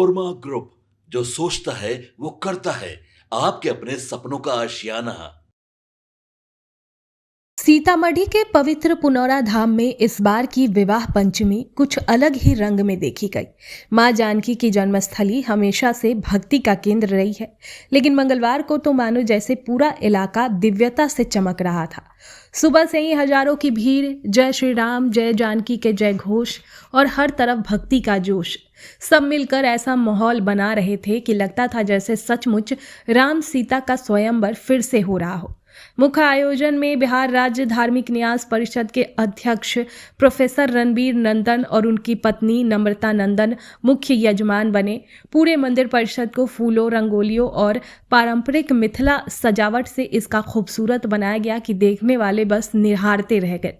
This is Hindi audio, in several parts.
कोरमा ग्रुप, जो सोचता है वो करता है। आपके अपने सपनों का आशियाना। सीतामढ़ी के पवित्र पुनौरा धाम में इस बार की विवाह पंचमी कुछ अलग ही रंग में देखी गई। मां जानकी की जन्मस्थली हमेशा से भक्ति का केंद्र रही है, लेकिन मंगलवार को तो मानो जैसे पूरा इलाका दिव्यता से चमक रहा था। सुबह से ही हजारों की भीड़, जय श्री राम जय जानकी के जय घोष और हर तरफ भक्ति का जोश, सब मिलकर ऐसा माहौल बना रहे थे कि लगता था जैसे सचमुच राम सीता का स्वयंवर फिर से हो रहा हो। मुख्य आयोजन में बिहार राज्य धार्मिक न्यास परिषद के अध्यक्ष प्रोफेसर रणबीर नंदन और उनकी पत्नी नम्रता नंदन मुख्य यजमान बने। पूरे मंदिर परिषद को फूलों, रंगोलियों और पारंपरिक मिथिला सजावट से इसका खूबसूरत बनाया गया कि देखने वाले बस निहारते रह गए।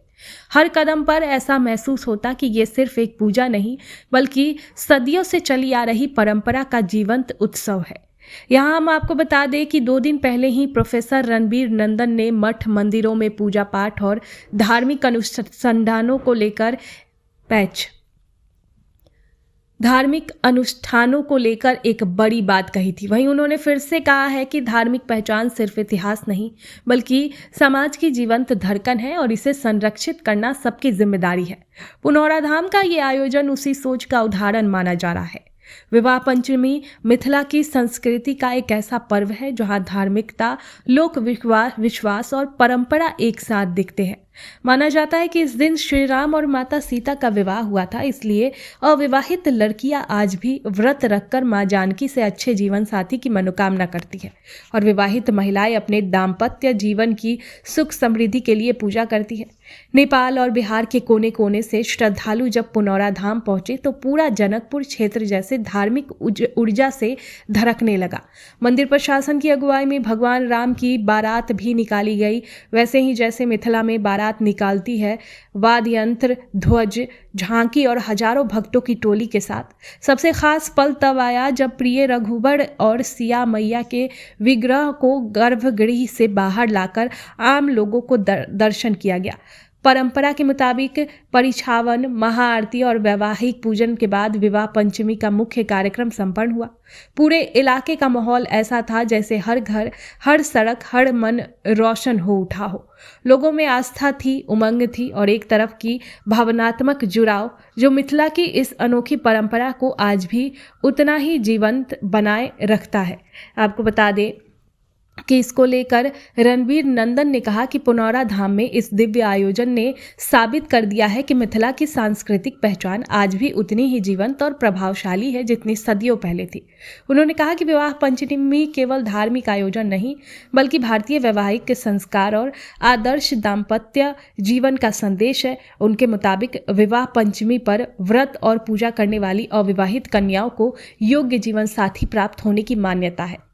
हर कदम पर ऐसा महसूस होता कि ये सिर्फ एक पूजा नहीं, बल्कि सदियों से चली आ रही परंपरा का जीवंत उत्सव है। यहाँ हम आपको बता दें कि 2 दिन पहले ही प्रोफेसर रणबीर नंदन ने मठ मंदिरों में पूजा पाठ और धार्मिक अनुष्ठानों को लेकर एक बड़ी बात कही थी। वहीं उन्होंने फिर से कहा है कि धार्मिक पहचान सिर्फ इतिहास नहीं, बल्कि समाज की जीवंत धड़कन है और इसे संरक्षित करना सबकी जिम्मेदारी है। पुनौरा धाम का ये आयोजन उसी सोच का उदाहरण माना जा रहा है। विवाह पंचमी मिथिला की संस्कृति का एक ऐसा पर्व है जहां धार्मिकता, लोक विश्वास और परंपरा एक साथ दिखते हैं। माना जाता है कि इस दिन श्री राम और माता सीता का विवाह हुआ था, इसलिए अविवाहित लड़कियां आज भी व्रत रखकर मां जानकी से अच्छे जीवन साथी की मनोकामना करती है और विवाहित महिलाएं अपने दाम्पत्य जीवन की सुख समृद्धि के लिए पूजा करती है। नेपाल और बिहार के कोने कोने से श्रद्धालु जब पुनौरा धाम पहुंचे तो पूरा जनकपुर क्षेत्र जैसे धार्मिक ऊर्जा से धड़कने लगा। मंदिर प्रशासन की अगुवाई में भगवान राम की बारात भी निकाली गई। वैसे ही जैसे मिथिला में बारात निकालती है, वाद्य यंत्र, ध्वज, झांकी और हजारों भक्तों की टोली के साथ। सबसे खास पल तब आया जब प्रिय रघुबर और सिया मैया के विग्रह को गर्भगृह से बाहर लाकर आम लोगों को दर्शन किया गया। परंपरा के मुताबिक परिछावन, महाआरती और वैवाहिक पूजन के बाद विवाह पंचमी का मुख्य कार्यक्रम संपन्न हुआ। पूरे इलाके का माहौल ऐसा था जैसे हर घर, हर सड़क, हर मन रोशन हो उठा हो। लोगों में आस्था थी, उमंग थी और एक तरफ की भावनात्मक जुड़ाव जो मिथिला की इस अनोखी परंपरा को आज भी उतना ही जीवंत बनाए रखता है। आपको बता दें कि इसको लेकर रणबीर नंदन ने कहा कि पुनौरा धाम में इस दिव्य आयोजन ने साबित कर दिया है कि मिथिला की सांस्कृतिक पहचान आज भी उतनी ही जीवंत और प्रभावशाली है जितनी सदियों पहले थी। उन्होंने कहा कि विवाह पंचमी केवल धार्मिक आयोजन नहीं, बल्कि भारतीय वैवाहिक संस्कार और आदर्श दाम्पत्य जीवन का संदेश है। उनके मुताबिक विवाह पंचमी पर व्रत और पूजा करने वाली अविवाहित कन्याओं को योग्य जीवन साथी प्राप्त होने की मान्यता है।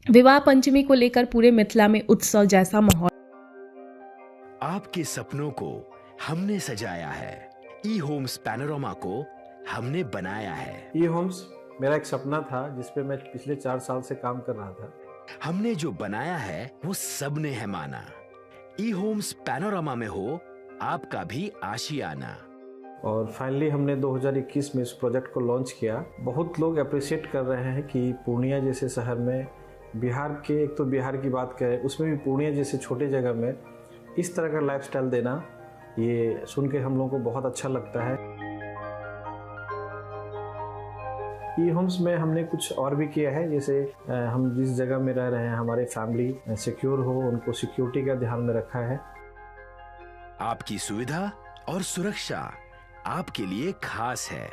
विवाह पंचमी को लेकर पूरे मिथिला में उत्सव जैसा माहौल। आपके सपनों को हमने सजाया है, ई होम्स पैनोरमा को हमने बनाया है। ई होम्स मेरा एक सपना था जिसपे मैं पिछले 4 साल से काम कर रहा था। हमने जो बनाया है वो सबने है माना। ई होम्स पैनोरमा में हो आपका भी आशियाना। और फाइनली हमने 2021 में इस प्रोजेक्ट को लॉन्च किया। बहुत लोग अप्रिशिएट कर रहे हैं कि पूर्णिया जैसे शहर में, बिहार के, एक तो बिहार की बात करें उसमें भी पूर्णिया जैसे छोटे जगह में इस तरह का लाइफस्टाइल देना, ये सुन के हम लोगों को बहुत अच्छा लगता है। ई होम्स में हमने कुछ और भी किया है, जैसे हम जिस जगह में रह रहे हैं हमारे फैमिली सिक्योर हो, उनको सिक्योरिटी का ध्यान में रखा है। आपकी सुविधा और सुरक्षा आपके लिए खास है,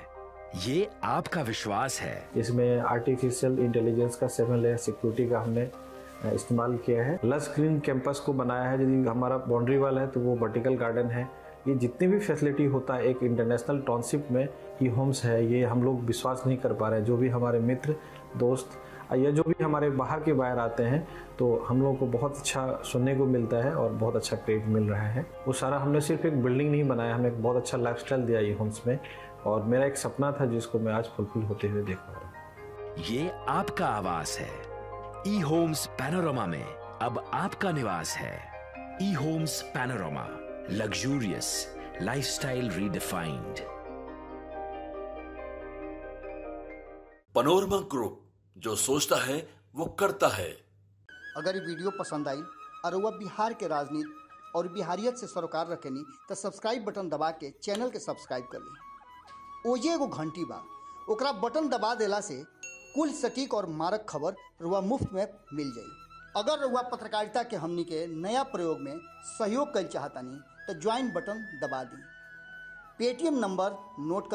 ये आपका विश्वास है। इसमें आर्टिफिशियल इंटेलिजेंस का 7 लेयर सिक्योरिटी का हमने इस्तेमाल किया है। लस ग्रीन कैंपस को बनाया है। यदि हमारा बाउंड्री वाल है तो वो वर्टिकल गार्डन है। ये जितनी भी फैसिलिटी होता है एक इंटरनेशनल टाउनशिप में ई होम्स है, ये हम लोग विश्वास नहीं कर पा रहे हैं। जो भी हमारे मित्र, दोस्त या जो भी हमारे बाहर के बाहर आते हैं तो हम लोगों को बहुत अच्छा सुनने को मिलता है और बहुत अच्छा क्रेडिट मिल रहा है। वो सारा हमने सिर्फ एक बिल्डिंग नहीं बनाया, हमने एक बहुत अच्छा लाइफस्टाइल दिया ई होम्स में और मेरा एक सपना था जिसको मैं आज फुलफिल होते हुए देख पा रहा हूँ। ये आपका आवास है। ई होम्स पैनोरमा में अब आपका निवास है। E homes panorama, luxurious lifestyle redefined. Panorama group, जो सोचता है वो करता है। अगर ये वीडियो पसंद आई और वह बिहार के राजनीति और बिहारियत से सरोकार रखेनी तो सब्सक्राइब बटन दबा के चैनल के सब्सक्राइब कर ली। ओजे एगो घंटी बा, ओकरा बटन दबा देला से कुल सटीक और मारक खबर रुआ मुफ्त में मिल जाई। अगर रुआ पत्रकारिता के हमनी के नया प्रयोग में सहयोग कर चाहतानी तो ज्वाइन बटन दबा दी। पेटीएम नंबर नोट कर